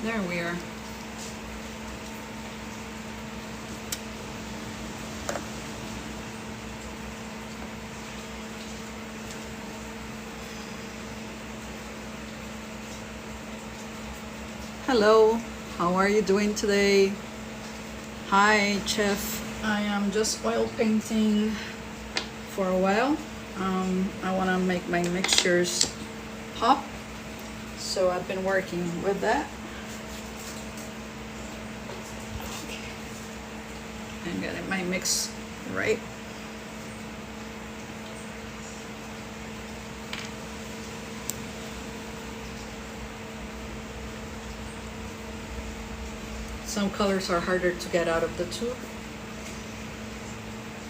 There we are. Hello, how are you doing today? Hi, Chef. I am just oil painting for a while. I want to make my mixtures pop, so I've been working with that. Okay. And getting my mix right. Some colors are harder to get out of the tube.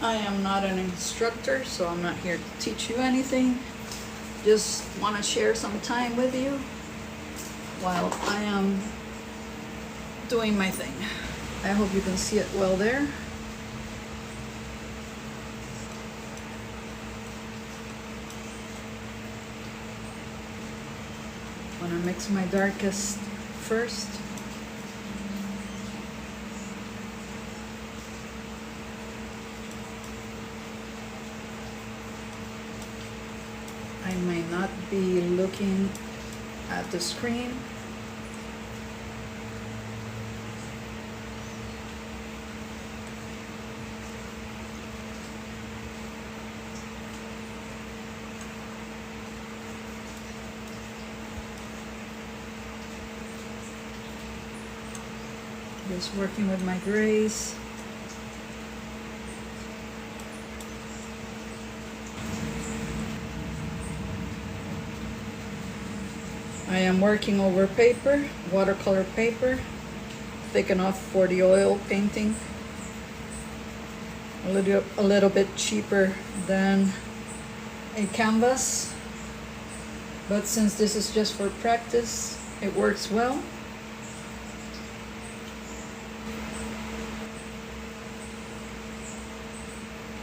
I am not an instructor, so I'm not here to teach you anything. Just want to share some time with you while I am doing my thing. I hope you can see it well there. I'm gonna mix my darkest first. I may not be looking at the screen. Just working with my grays. I am working over paper, watercolor paper, thick enough for the oil painting. A little bit cheaper than a canvas, but since this is just for practice, it works well.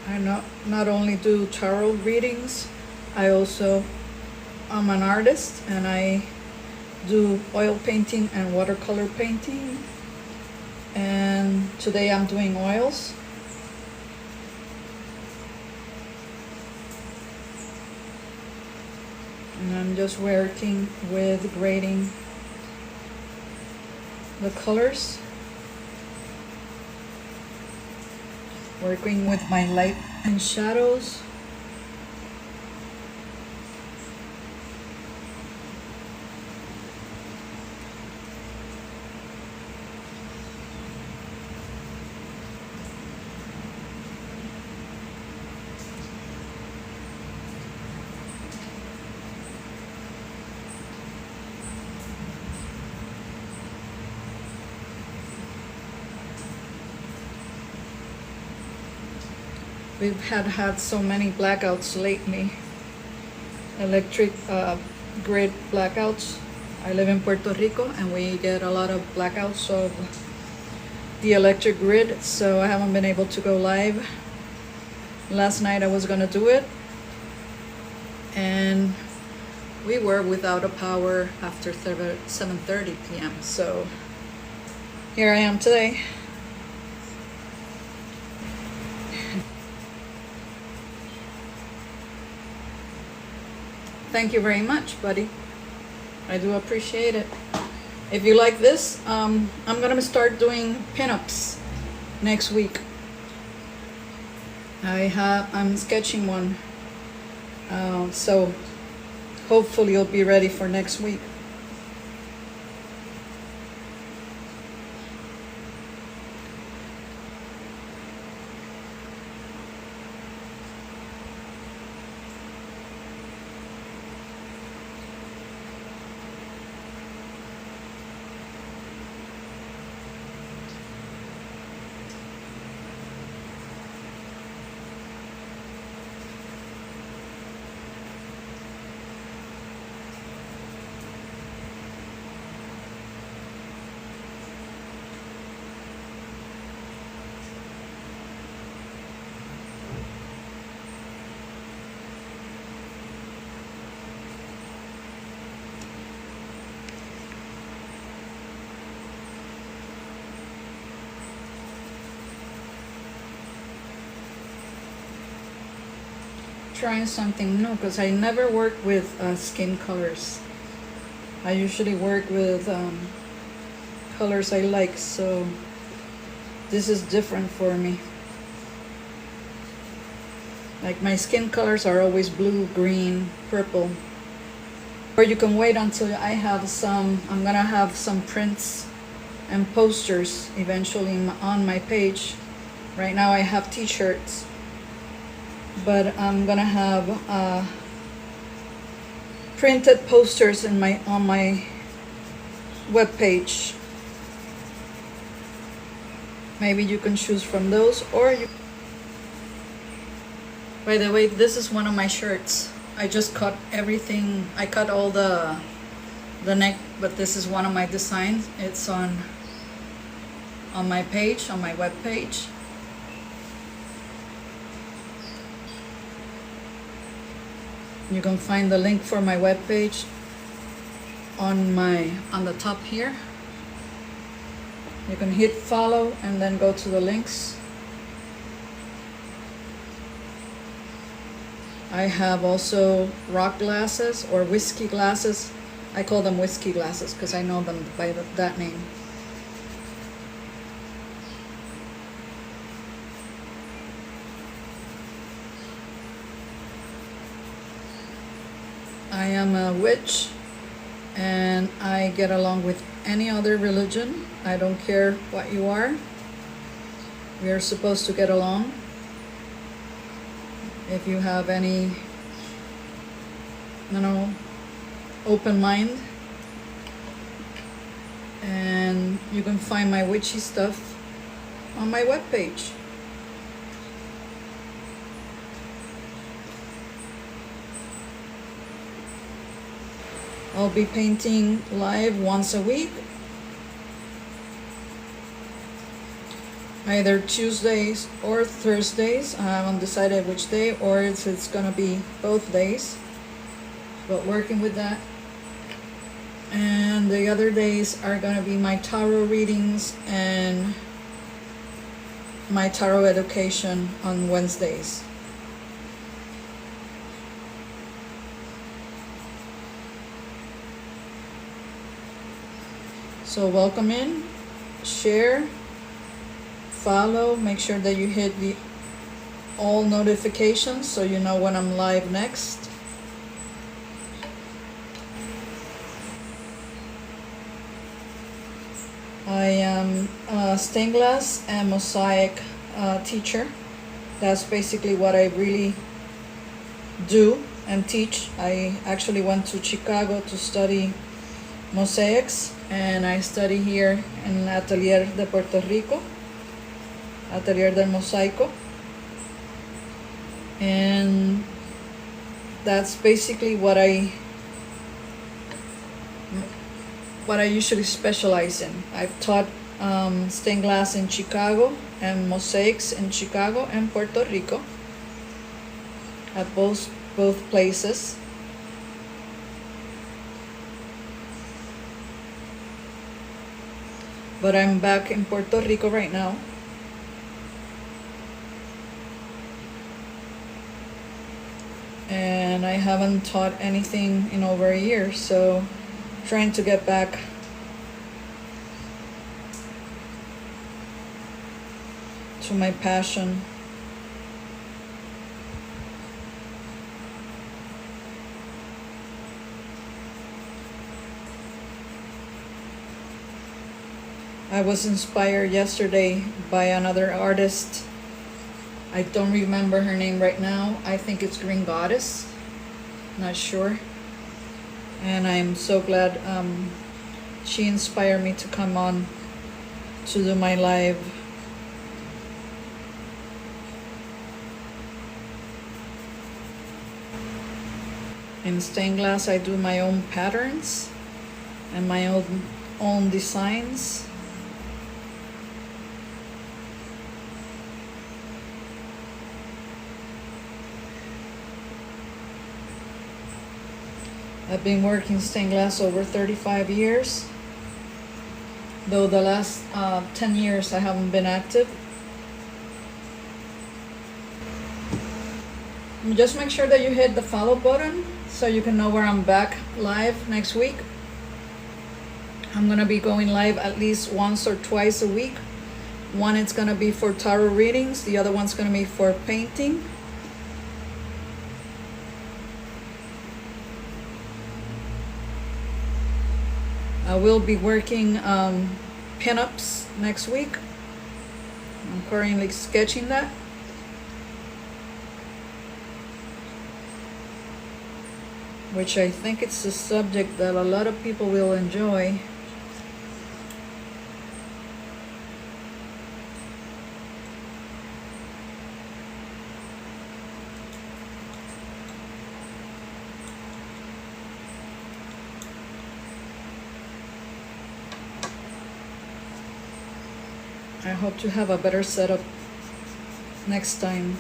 I not only do tarot readings, I also am an artist, and I do oil painting and watercolor painting, and today I'm doing oils. And I'm just working with grading the colors, working with my light and shadows. We've had so many blackouts lately, electric grid blackouts. I live in Puerto Rico and we get a lot of blackouts of the electric grid, so I haven't been able to go live. Last night I was gonna do it, and we were without a power after 7:30 p.m. So here I am today. Thank you very much, buddy. I do appreciate it. If you like this, I'm gonna start doing pinups next week. I'm sketching one, so hopefully it'll be ready for next week. trying something new because I never work with skin colors. I usually work with colors I like, so this is different for me. Like my skin colors are always blue, green, purple. Or you can wait until I have some, I'm gonna have some prints and posters eventually on my page. Right now I have t-shirts, but I'm gonna have printed posters on my web page. Maybe you can choose from those, or you. By the way, this is one of my shirts. I just cut everything. I cut all the neck, but this is one of my designs. It's on my page, on my web page. You can find the link for my web page on the top here. You can hit follow and then go to the links. I have also rock glasses or whiskey glasses. I call them whiskey glasses because I know them by that name. I am a witch and I get along with any other religion. I don't care what you are. We are supposed to get along. If you have any, open mind. And you can find my witchy stuff on my webpage. I'll be painting live once a week. Either Tuesdays or Thursdays. I haven't decided which day, or if it's gonna be both days, but working with that. And the other days are gonna be my tarot readings and my tarot education on Wednesdays. So welcome in, share, follow, make sure that you hit the all notifications so you know when I'm live next. I am a stained glass and mosaic teacher. That's basically what I really do and teach. I actually went to Chicago to study mosaics, and I study here in Atelier de Puerto Rico, Atelier del Mosaico, and that's basically what I usually specialize in. I've taught stained glass in Chicago and mosaics in Chicago and Puerto Rico, at both places. But I'm back in Puerto Rico right now. And I haven't taught anything in over a year, so trying to get back to my passion. I was inspired yesterday by another artist. I don't remember her name right now. I think it's Green Goddess. Not sure. And I'm so glad she inspired me to come on to do my live. In stained glass, I do my own patterns and my own designs. I've been working stained glass over 35 years, though the last 10 years I haven't been active. Just make sure that you hit the follow button so you can know where I'm back live next week. I'm gonna be going live at least once or twice a week. One it's gonna be for tarot readings, the other one's gonna be for painting. I will be working pinups next week. I'm currently sketching that. Which I think it's a subject that a lot of people will enjoy. I hope to have a better setup next time.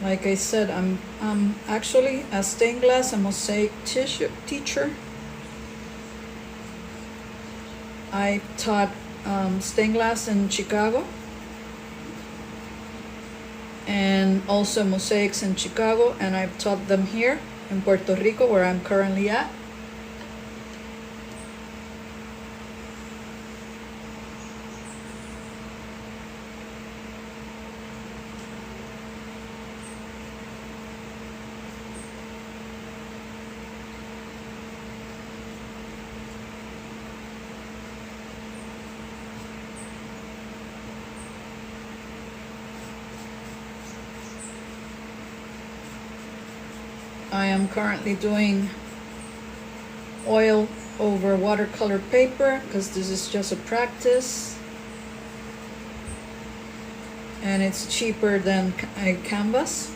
Like I said, I'm actually a stained glass and mosaic teacher. I taught stained glass in Chicago and also mosaics in Chicago, and I've taught them here in Puerto Rico, where I'm currently at. I am currently doing oil over watercolor paper because this is just a practice and it's cheaper than a canvas.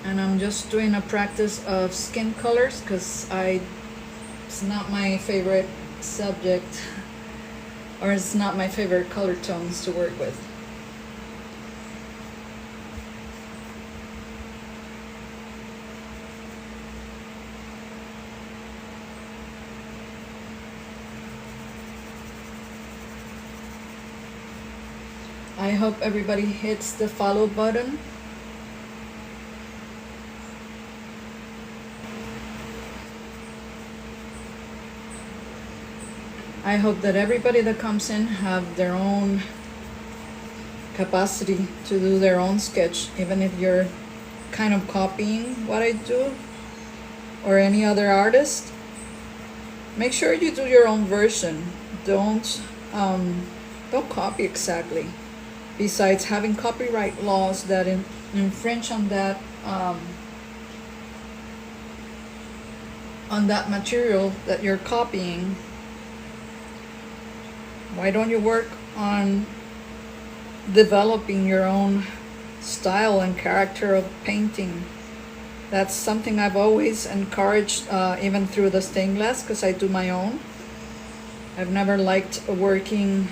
And I'm just doing a practice of skin colors because it's not my favorite subject, or it's not my favorite color tones to work with. I hope everybody hits the follow button. I hope that everybody that comes in have their own capacity to do their own sketch, even if you're kind of copying what I do or any other artist. Make sure you do your own version. Don't copy exactly. Besides, having copyright laws that infringe on that material that you're copying, why don't you work on developing your own style and character of painting? That's something I've always encouraged, even through the stained glass, because I do my own. I've never liked working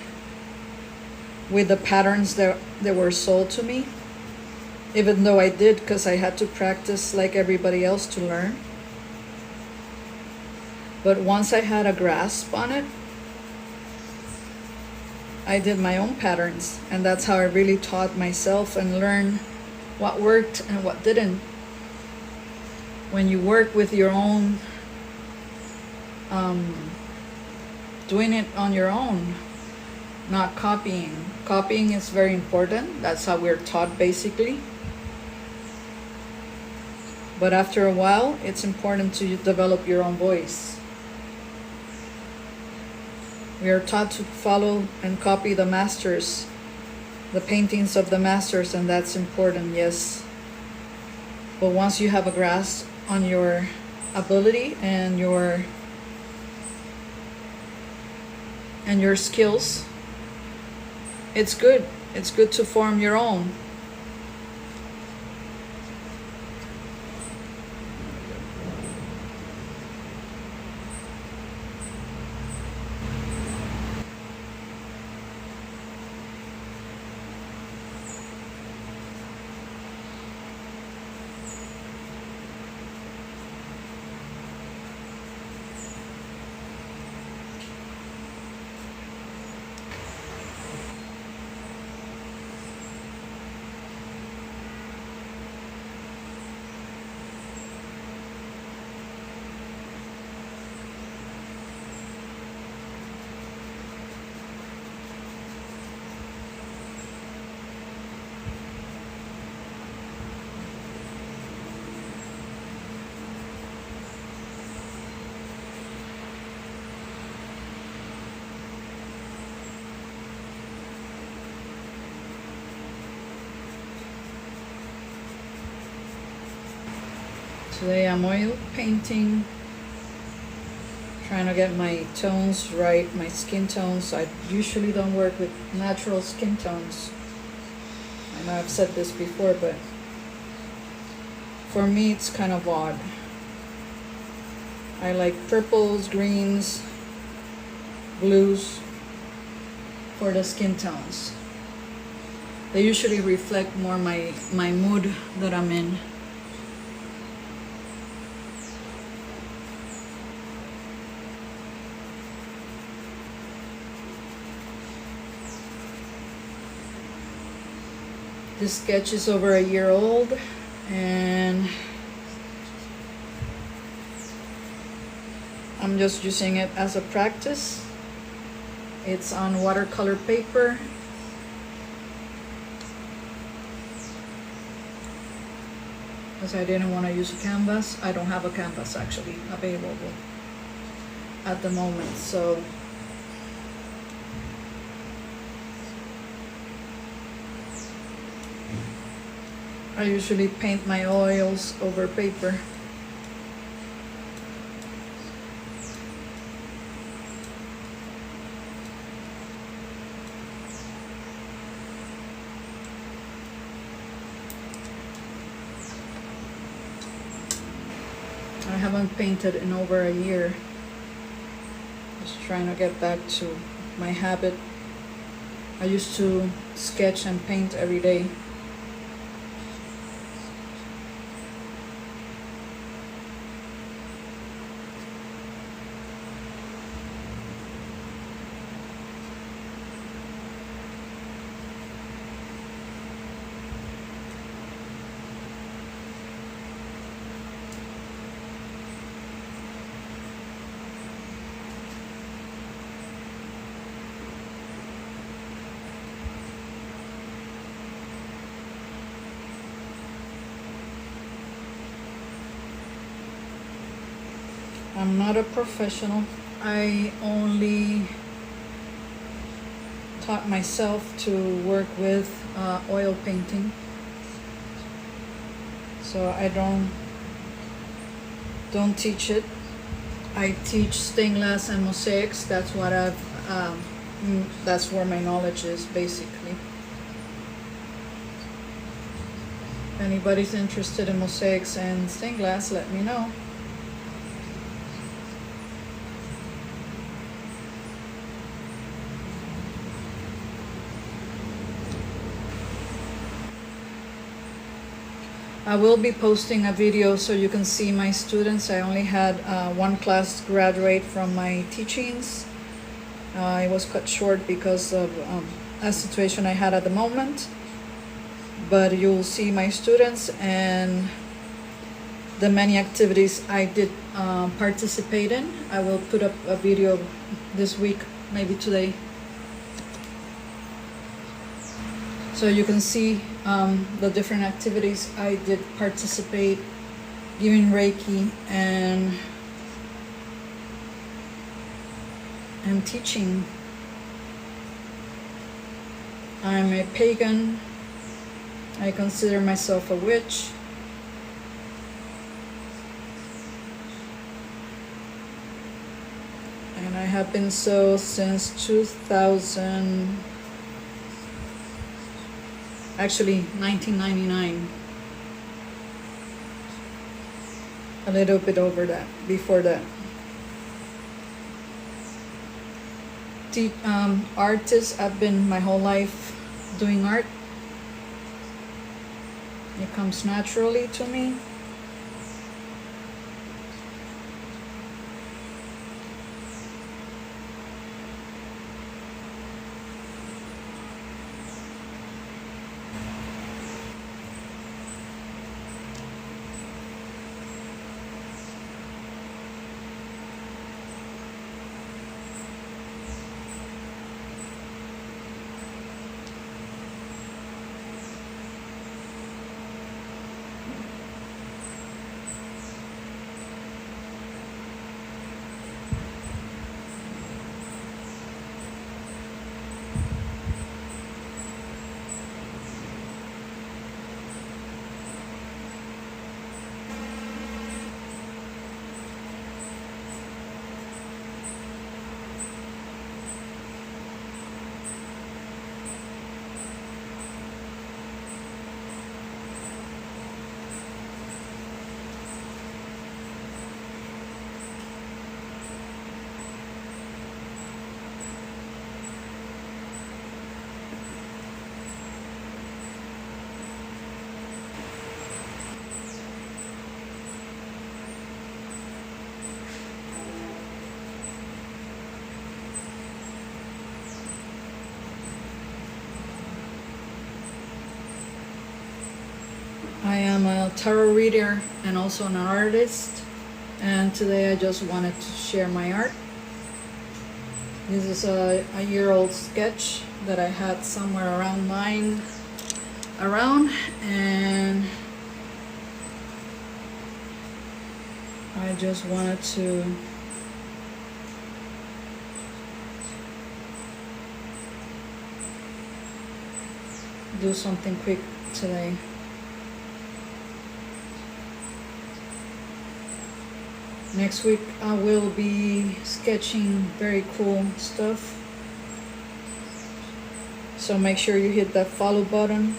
with the patterns that were sold to me, even though I did, because I had to practice like everybody else to learn. But once I had a grasp on it, I did my own patterns, and that's how I really taught myself and learned what worked and what didn't. When you work with your own, doing it on your own, not copying. Copying is very important. That's how we're taught basically. But after a while, it's important to develop your own voice. We are taught to follow and copy the masters, the paintings of the masters, and that's important, yes. But once you have a grasp on your ability and your it's good. It's good to form your own. Today I'm oil painting, trying to get my tones right, my skin tones. I usually don't work with natural skin tones. I know I've said this before, but for me it's kind of odd. I like purples, greens, blues for the skin tones. They usually reflect more my mood that I'm in. This sketch is over a year old, and I'm just using it as a practice. It's on watercolor paper. Because I didn't want to use a canvas. I don't have a canvas actually available at the moment, so I usually paint my oils over paper. I haven't painted in over a year. Just trying to get back to my habit. I used to sketch and paint every day. I'm not a professional. I only taught myself to work with oil painting. So I don't teach it. I teach stained glass and mosaics. That's what that's where my knowledge is basically. If anybody's interested in mosaics and stained glass, let me know. I will be posting a video so you can see my students. I only had one class graduate from my teachings. It was cut short because of a situation I had at the moment. But you'll see my students and the many activities I did participate in. I will put up a video this week, maybe today. So you can see the different activities I did participate, giving Reiki and teaching. I'm a pagan. I consider myself a witch. And I have been so since 2000. Actually, $19.99. A little bit over that, before that. Artist, I've been my whole life doing art. It comes naturally to me. I am a tarot reader and also an artist, and today I just wanted to share my art. This is a year-old sketch that I had somewhere around and I just wanted to do something quick today. Next week I will be sketching very cool stuff, so make sure you hit that follow button.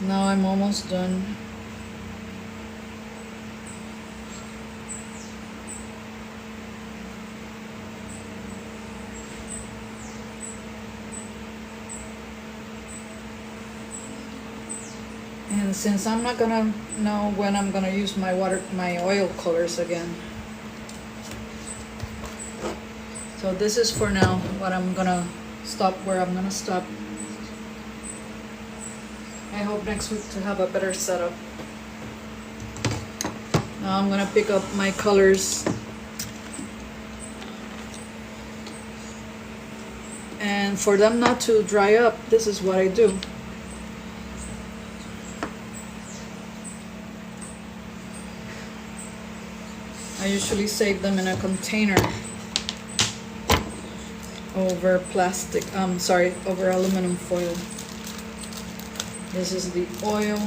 Now I'm almost done. And since I'm not gonna know when I'm gonna use my oil colors again, so this is for now what I'm gonna stop, where I'm gonna stop. I hope next week to have a better setup. Now I'm gonna pick up my colors, and for them not to dry up, this is what I do. I usually save them in a container over over aluminum foil. This is the oil.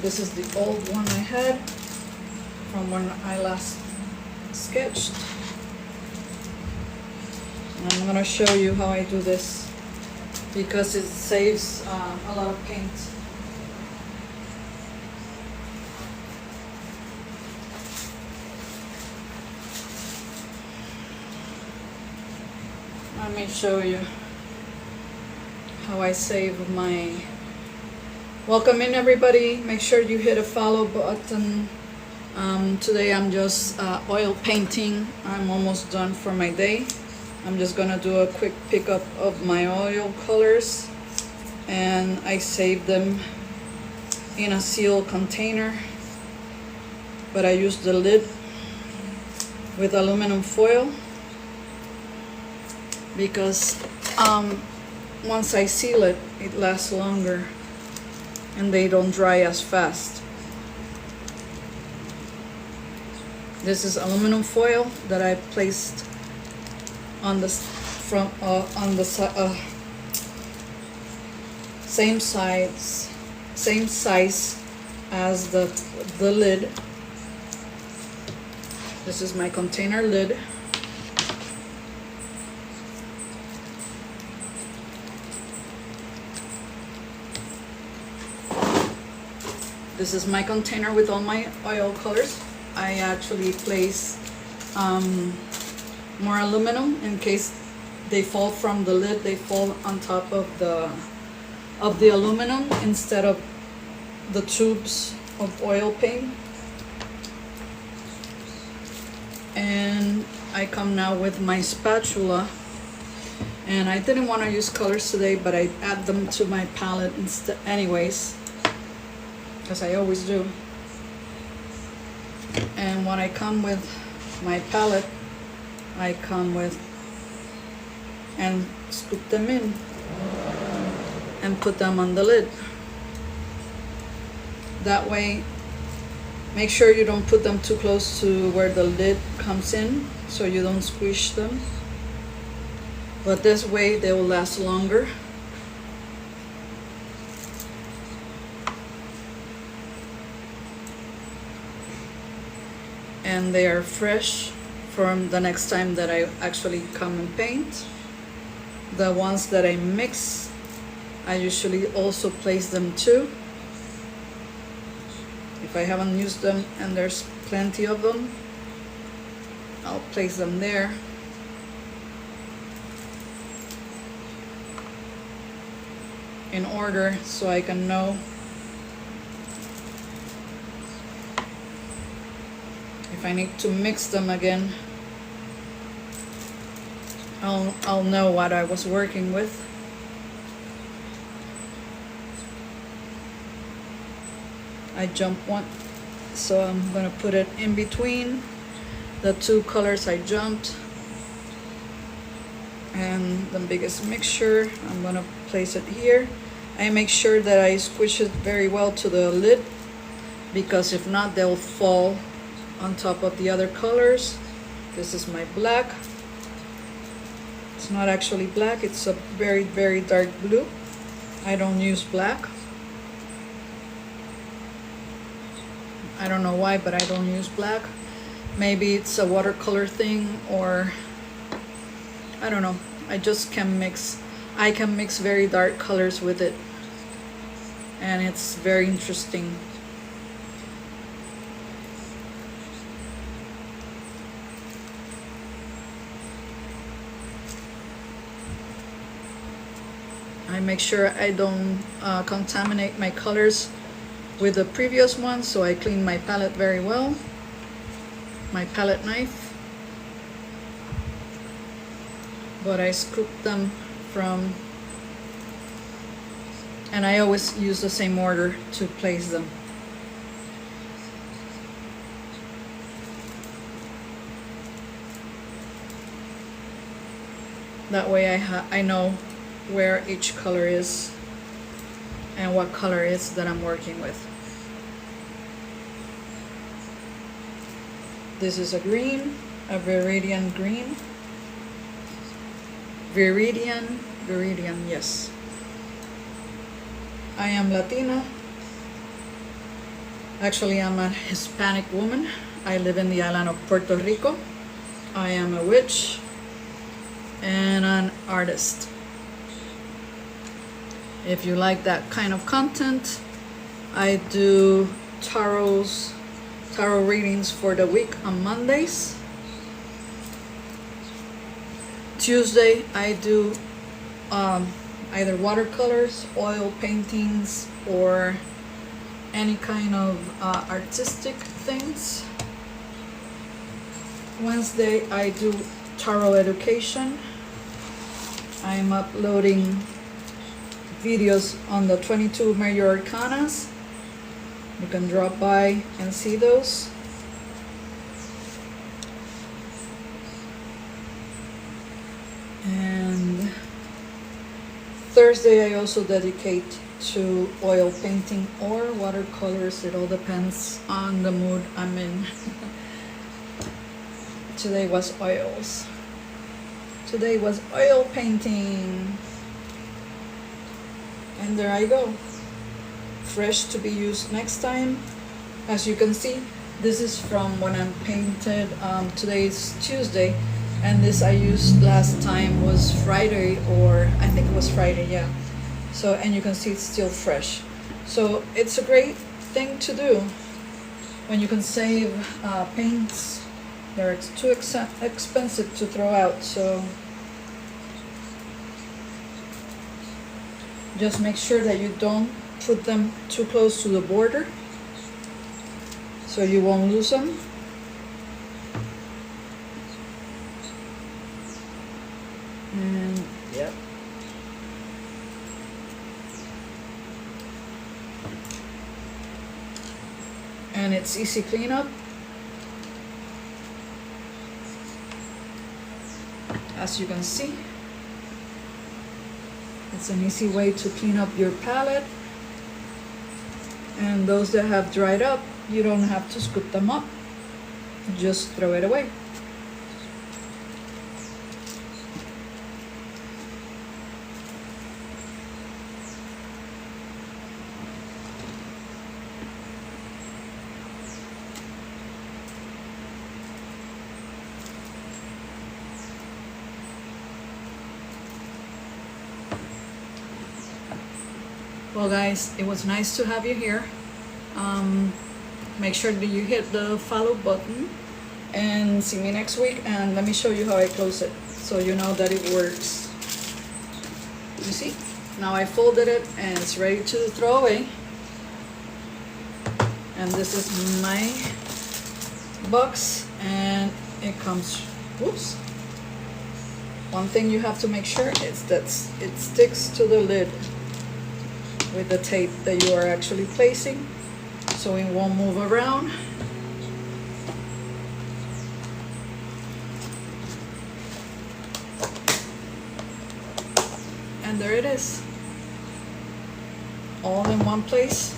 This is the old one I had from when I last sketched. And I'm gonna show you how I do this because it saves a lot of paint. Let me show you how I save my... Welcome in, everybody. Make sure you hit a follow button. Today I'm just oil painting. I'm almost done for my day. I'm just gonna do a quick pickup of my oil colors, and I save them in a sealed container, but I use the lid with aluminum foil because once I seal it, it lasts longer and they don't dry as fast. This is aluminum foil that I placed on the same size as the lid. This is my container lid. This is my container with all my oil colors. I actually place more aluminum in case they fall from the lid. They fall on top of the aluminum instead of the tubes of oil paint. And I come now with my spatula, and I didn't want to use colors today, but I add them to my palette instead anyways, because I always do. And when I come with my palette, I come with and scoop them in and put them on the lid. That way, make sure you don't put them too close to where the lid comes in so you don't squish them. But this way they will last longer. And they are fresh from the next time that I actually come and paint. The ones that I mix, I usually also place them too. If I haven't used them and there's plenty of them, I'll place them there. In order so I can know if I need to mix them again. I'll know what I was working with. I jump one, so I'm gonna put it in between the two colors I jumped. And the biggest mixture, I'm gonna place it here. I make sure that I squish it very well to the lid, because if not, they'll fall on top of the other colors. This is my black. It's not actually black, it's a very, very dark blue. I don't use black. I don't know why, but I don't use black. Maybe it's a watercolor thing, or I don't know. I just can mix. I can mix very dark colors with it, and it's very interesting. I make sure I don't contaminate my colors with the previous one, so I clean my palette very well, my palette knife. But I scoop them from, and I always use the same order to place them. That way I know where each color is and what color is that I'm working with. This is a green, a Viridian green. Viridian, yes. I am Latina. Actually, I'm a Hispanic woman. I live in the island of Puerto Rico. I am a witch and an artist. If you like that kind of content, I do tarot readings for the week on Mondays. Tuesday I do either watercolors, oil paintings, or any kind of artistic things. Wednesday I do tarot education. I'm uploading videos on the 22 major arcanas. You can drop by and see those. And Thursday I also dedicate to oil painting or watercolors. It all depends on the mood I'm in. Today was oils. Today was oil painting. And there I go. Fresh to be used next time. As you can see, this is from when I painted. Today is Tuesday, and this I used last time was Friday, or I think it was Friday, yeah. So, and you can see it's still fresh. So it's a great thing to do when you can save paints. They're too expensive to throw out, so just make sure that you don't put them too close to the border so you won't lose them. And yep. And it's easy cleanup. As you can see, it's an easy way to clean up your palette. And those that have dried up, you don't have to scoop them up. Just throw it away. Well guys, it was nice to have you here. Make sure that you hit the follow button and see me next week, and let me show you how I close it so you know that it works. You see? Now I folded it and it's ready to throw away. And this is my box, and it comes, whoops. One thing you have to make sure is that it sticks to the lid with the tape that you are actually placing, so it won't move around. And there it is, all in one place,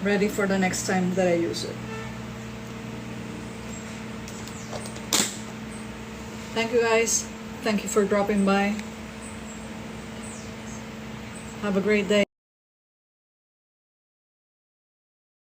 ready for the next time that I use it. Thank you guys, thank you for dropping by. Have a great day.